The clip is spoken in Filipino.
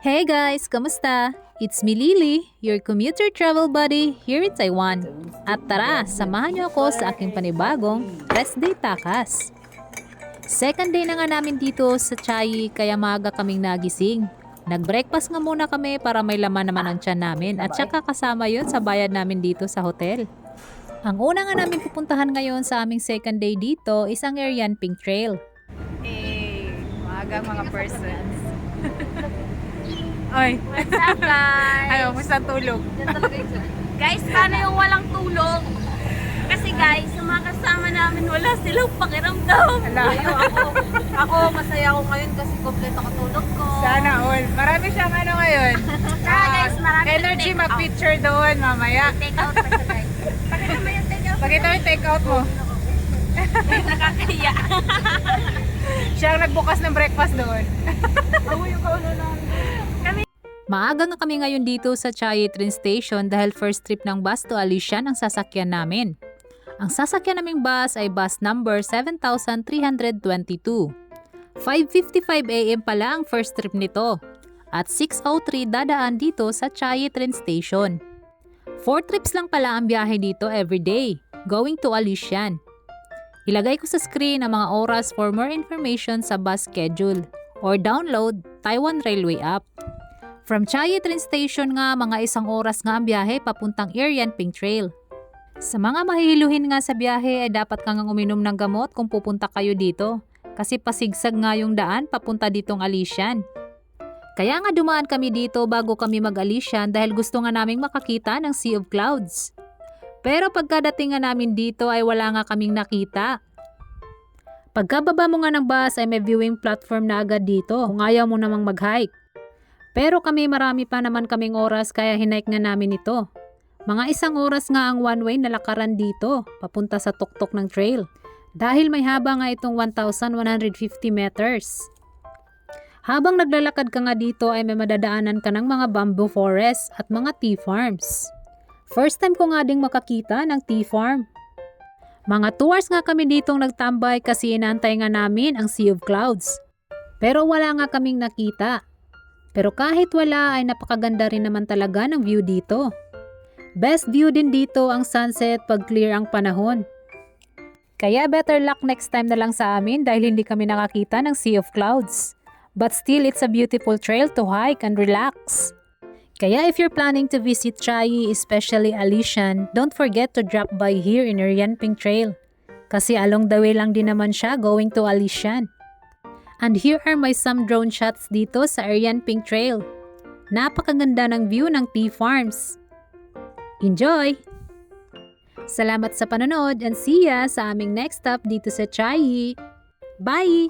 Hey guys, kamusta? It's me Lily, your commuter travel buddy here in Taiwan. At tara, samahan niyo ako sa aking panibagong rest day takas. Second day na nga namin dito sa Chiayi kaya maaga kaming nagising. Nag-breakfast nga muna kami para may laman naman ang tiyan namin at saka kasama yon sa bayad namin dito sa hotel. Ang una nga namin pupuntahan ngayon sa aming second day dito is ang Arian Pink Trail. Maaga mga persons. Oy. What's up, guys? Ayaw, musta tulog? Guys, paano yung walang tulog? Kasi guys, sa mga kasama namin, wala silang pakiramdam. Ako, masaya ako ngayon kasi kompleto ko tulog ko. Sana all. Marami siyang ano ngayon. Guys, marami Energy take out. mag-picture doon mamaya. Take out pa siya, guys. Pakita mo yung take out. Pakita mo yung take out mo. Nakakaya. Siya ang nagbukas ng breakfast doon. Maaga nga kami ngayon dito sa Chiayi train station dahil first trip ng bus to Alishan ang sasakyan namin. Ang sasakyan naming bus ay bus number 7322. 5:55 AM pala ang first trip nito at 6:03 dadaan dito sa Chiayi train station. 4 trips lang pala ang biyahe dito everyday, going to Alishan. Ilagay ko sa screen ang mga oras for more information sa bus schedule or download Taiwan Railway app. From Chiayi train station nga, mga 1 oras nga ang biyahe papuntang Arian Pink Trail. Sa mga mahihiluhin nga sa biyahe ay dapat kang uminom ng gamot kung pupunta kayo dito kasi pasigsag nga yung daan papunta ditong Alishan. Kaya nga dumaan kami dito bago kami mag-Alishan dahil gusto nga naming makakita ng Sea of Clouds. Pero pagkadating nga namin dito ay wala nga kaming nakita. Pagkababa mo nga ng bus ay may viewing platform na agad dito kung ayaw mo namang mag-hike. Pero kami marami pa naman kaming oras kaya hinike nga namin ito. Mga 1 oras nga ang one way na lakaran dito papunta sa tuktok ng trail. Dahil may haba nga itong 1,150 meters. Habang naglalakad ka nga dito ay may madadaanan ka ng mga bamboo forest at mga tea farms. First time ko nga ding makakita ng tea farm. Mga 2 hours nga kami ditong nagtambay kasi inaantay nga namin ang Sea of Clouds. Pero wala nga kaming nakita. Pero kahit wala ay napakaganda rin naman talaga ng view dito. Best view din dito ang sunset pag clear ang panahon. Kaya better luck next time na lang sa amin dahil hindi kami nakakita ng Sea of Clouds. But still it's a beautiful trail to hike and relax. Kaya if you're planning to visit Chiayi, especially Alishan, don't forget to drop by here in Arian Pink Trail. Kasi along the way lang din naman siya going to Alishan. And here are my some drone shots dito sa Arian Pink Trail. Napakaganda ng view ng tea farms. Enjoy! Salamat sa panonood and see ya sa aming next stop dito sa Chiayi. Bye!